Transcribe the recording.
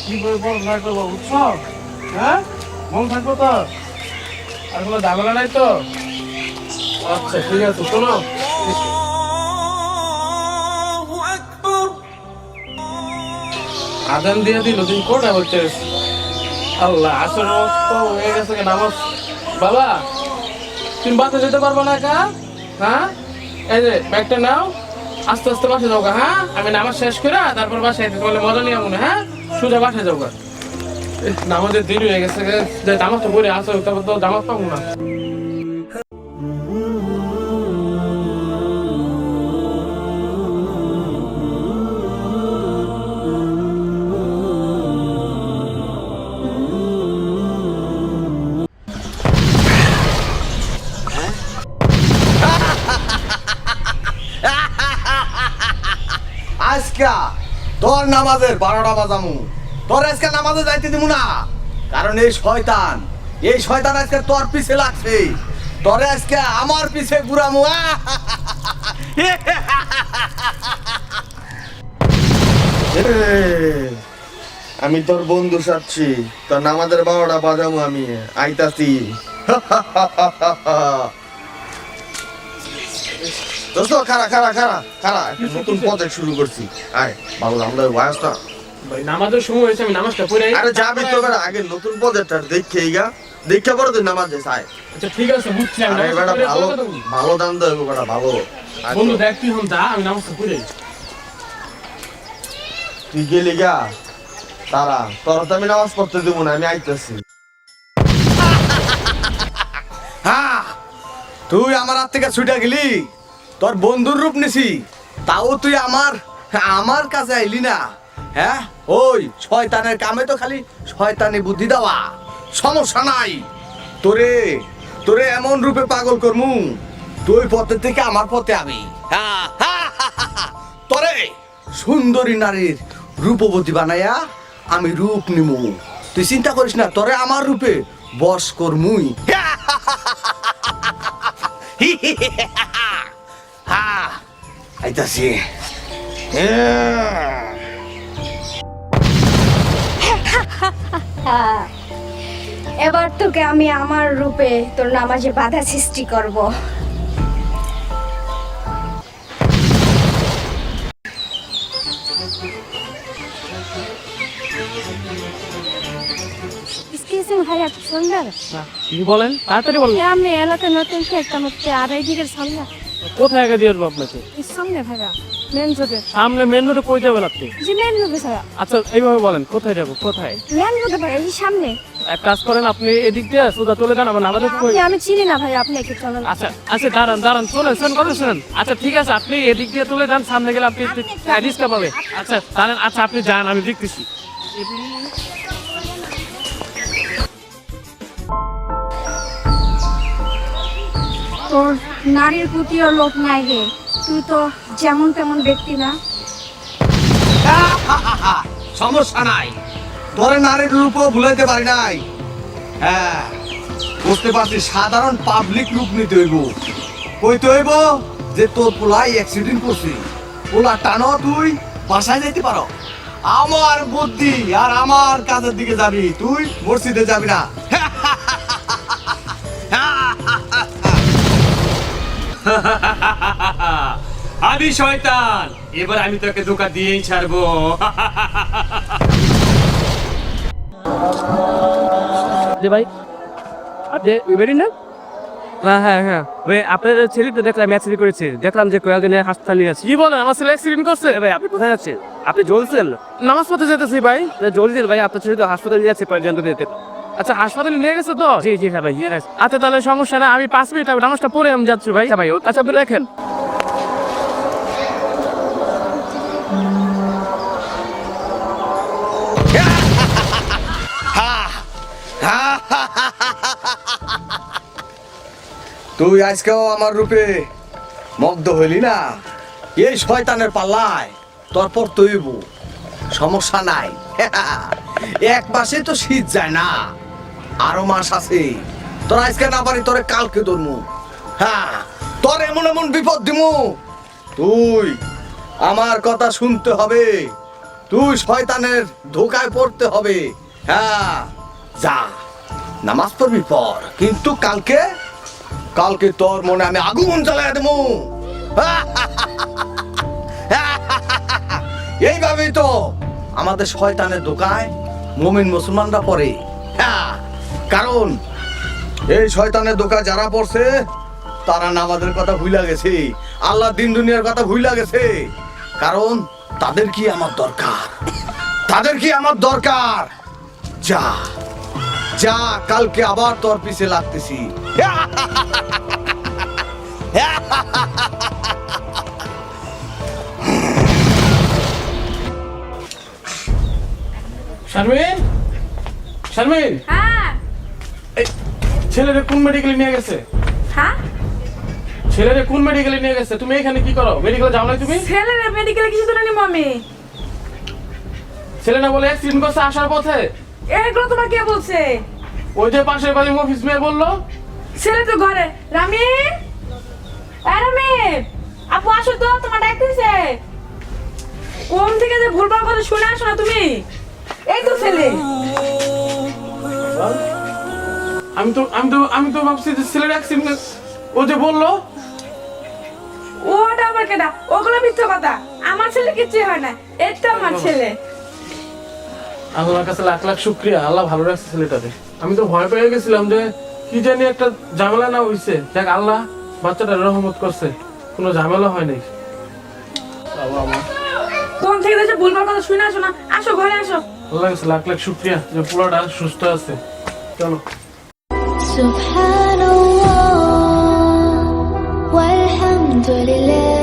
কি করে পড়াশোনা করবো বুঝছো? হ্যাঁ, মন থাকবো তো? আর কোনো ঝামেলা নাই তো? আচ্ছা ঠিক আছে, শোনো আজান দিয়ে দিল, তুমি কোটা হচ্ছে? আল্লাহ, আসর তো হয়ে গেছে, নামাজ। বাবা, তুমি বাসে যেতে পারবো না একা? হ্যাঁ, এই যে ব্যাগটা নাও, আস্তে আস্তে বাসে যাও গা। হ্যাঁ, আমি নামাজ শেষ করে তারপর বাসায় বলে মজা নিয়ে মনে। হ্যাঁ, সোজা বাসায় যাও গা। নামাজের দেরি হয়ে গেছে, যে নামাজটা পড়ে আসো, তারপর তো নামাজ পাবো না। আজকা তোর নামাজের 12টা বাজামু, তোর আজকে নামাজে যাইতে দিব না। কারণ এই শয়তান আজকে তোর পিছে লাগছে, তোরে আজকে আমার পিছে ঘুরামু। আমি তোর বন্ধু সাচ্ছি, তোর নামাজের 12টা বাজামু, আমি আইতাছি। দোস্ত খারা খারা খারা খারা, নতুন প্রজেক্ট শুরু করছি। আয় বাবু, আমরা বয়স না ভাই, নামাজের সময় হয়েছে, আমি নামাজটা পড়ে। আরে যাবি তো বেটা, আগে নতুন প্রজেক্টটা দেখে গা, দেখে পরে তুই নামাজ যাস। আয়। আচ্ছা ঠিক আছে, বুঝছি। আমি আরে বেটা ভালো ভালো দাম দেবো বেটা, ভালো। বন্ধু দেখ, তুই হন যা, আমি নামাজটা পড়ে। তুই গেলি গা, তারা তোর তো আমি নামাজ পড়তে দেবো না, আমি আইতেছি। হ্যাঁ, তুই আমার হাত থেকে ছুটে গেলি, তোর বন্ধুর রূপ নিছি, তাও তুই আমার কাছে আইলি না। হ্যাঁ, ওই শয়তানের কামে তো খালি শয়তানি বুদ্ধি দেওয়া। সমস্যা নাই, তোরে তোরে এমন রূপে পাগল করমু, তুই পথের থেকে আমার পথে আমি। তোরে সুন্দরী নারীর রূপবতী বানাইয়া আমি রূপ নিমু। তুই চিন্তা করিস না, তোরে আমার রূপে বশ করমুই। আইতাছি। এবার তোকে আমি আমার রূপে তোর নামাজে বাধা সৃষ্টি করব। ভাই আপনি সুন্দর, কি বলেন? তাড়াতাড়ি বলেন। আমি এলাকায় নতুন একটা হচ্ছে 2.5 দিকের সামনে। কোথায় আগে দিয়ে আসবো আপনাকে? সামনে ভাইয়া, মেন রোডে। সামনে মেন রোডে কই যাবেন আপনি? জি মেন রোডে স্যার। আচ্ছা এইভাবে বলেন, কোথায় যাবো? কোথায়? মেন রোডে ভাই, এই সামনে। এক কাজ করেন, আপনি এদিক দিয়ে সোজা চলে যান, আবার নামাজের কই। আমি চিনি না ভাই, আপনি একটু চলেন। আচ্ছা আচ্ছা, দাঁড়ান দাঁড়ান, চলেন শোন, কথা শুনেন। আচ্ছা ঠিক আছে, আপনি এদিক দিয়ে চলে যান, সামনে গেলে আপনি রিস্কা পাবে। আচ্ছা দাঁড়ান, আচ্ছা আপনি যান, আমি দেখতেছি। তোর নারীর প্রতিও লোক নাই রে, তুই তো যেমন তেমন ব্যক্তি না। সমস্যা নাই, তোরে নারীর রূপও ভুলাইতে পারি নাই। হ্যাঁ, বুঝতে পারছি, সাধারণ পাবলিক রূপ নিতে হইব। কইতে হইব যে তোর পোলাই অ্যাক্সিডেন্ট করছে, পোলা টানো, তুই বাসায় যাইতে পারো। আমার বুদ্ধি আর আমার কাজের দিকে যাবি, তুই মসজিদে যাবি না। আমি শয়তান, এবার আমি তোকে ধোঁকা দিয়েই ছাড়বো। ভাই আপনি বেরি না? হ্যাঁ হ্যাঁ, আপনার ছেলে তো দেখলাম অ্যাক্সিডেন্ট করেছে, দেখলাম যে কয়েকদিন হাসপাতালে আছে। কি বলেন, আমার ছেলে অ্যাক্সিডেন্ট করছে? ভাই আপনি কোথায় যাচ্ছেন? আপনি জ্বলছেন? নামাজ পড়তে যেতেছি ভাই। জলদি ভাই, আপনার ছেলে তো হাসপাতালে যাচ্ছে পর্যন্ত যেতে। আচ্ছা হাসপাতালে নিয়ে গেছে তো? জি জি হ্যাঁ ভাই। আচ্ছা তাহলে সমস্যা না, আমি 5 মিনিট নামাজটা পড়ে আমি যাচ্ছি ভাই। ভাই আচ্ছা আপনি রাখেন। তুই আজকেও আমার রূপে মুগ্ধ হইলি না? এই শয়তানের পাল্লায় তোর পর তৈব, সমস্যা নাই। এক মাসে তো শীত যায় না, আরো মাস আছে। তোর আজকে না পারি, তোরে কালকে ধরমু। হ্যাঁ, তোর এমন এমন বিপদ দিমু, তুই আমার কথা শুনতে হবে। তুই শয়তানের ধোকায় পড়তে হবে। হ্যাঁ, যা নামাজ পড়বি পর, কিন্তু কালকে কালকে তোর মনে আমি আগুন জ্বালায় দেবো। এইভাবেই তো আমাদের শয়তানের ধোকায় মুমিন মুসলমানরা পড়ে। হ্যাঁ, কারণ এই শয়তানের ধোকায় যারা পড়ছে তারা নামাজের কথা ভুলে গেছে, আল্লাহ দিন দুনিয়ার কথা ভুলে গেছে। কারণ তাদের কি আমার দরকার, তাদের কি আমার দরকার। যা যা, কালকে আবার তোর পিছে লাগতেছি। শারমিন, শারমিন, হ্যাঁ এই ছেলেরে কোন মেডিকেলে নিয়ে গেছে? হ্যাঁ, ছেলেরে কোন মেডিকেলে নিয়ে গেছে? তুমি এখানে কি করো? মেডিকেলে যাও না তুমি? ছেলেরা মেডিকেলে কিছু তো জানি মামি। ছেলে না বলে অ্যাক্সিডেন্ট করছে আসার পথে? এগুলো তোমার কে বলছে? ওই যে পাশের বাড়ি মফিজ মেয়ে বললো। ছেলে তো ঘরে। রামিন, রামিন, আপু আসো তো, তোমার ডাকতেছে। কোন থেকে যে ভুলভাল কথা শুনে আসো না তুমি? এই তো ছেলে। আমি তো ভাবছি যে ছেলের অ্যাক্সিডেন্ট। ও যে বললো। ওটা আবার কেডা? ওগুলো মিথ্যা কথা। আমার ছেলে কিচ্ছু হয় না, এই তো আমার ছেলে। আল্লাহর কাছে লাখ লাখ শুকরিয়া, আল্লাহ ভালো রাখছে ছেলেটারে। আমি তো ভয় পেয়ে গেছিলাম যে কি জানি একটা ঝামেলা না হইছে। দেখ আল্লাহ বাচ্চাটার রহমত করছে, কোনো ঝামেলা হয় নাই। বাবা আমার কোন থেকে যে ভুলভাল কথা শুনে আসো না? আসো ঘরে আসো। আল্লাহর কাছে লাখ লাখ শুকরিয়া যে পুরোটা সুস্থ আছে। চলো। سبحان الله والحمد لله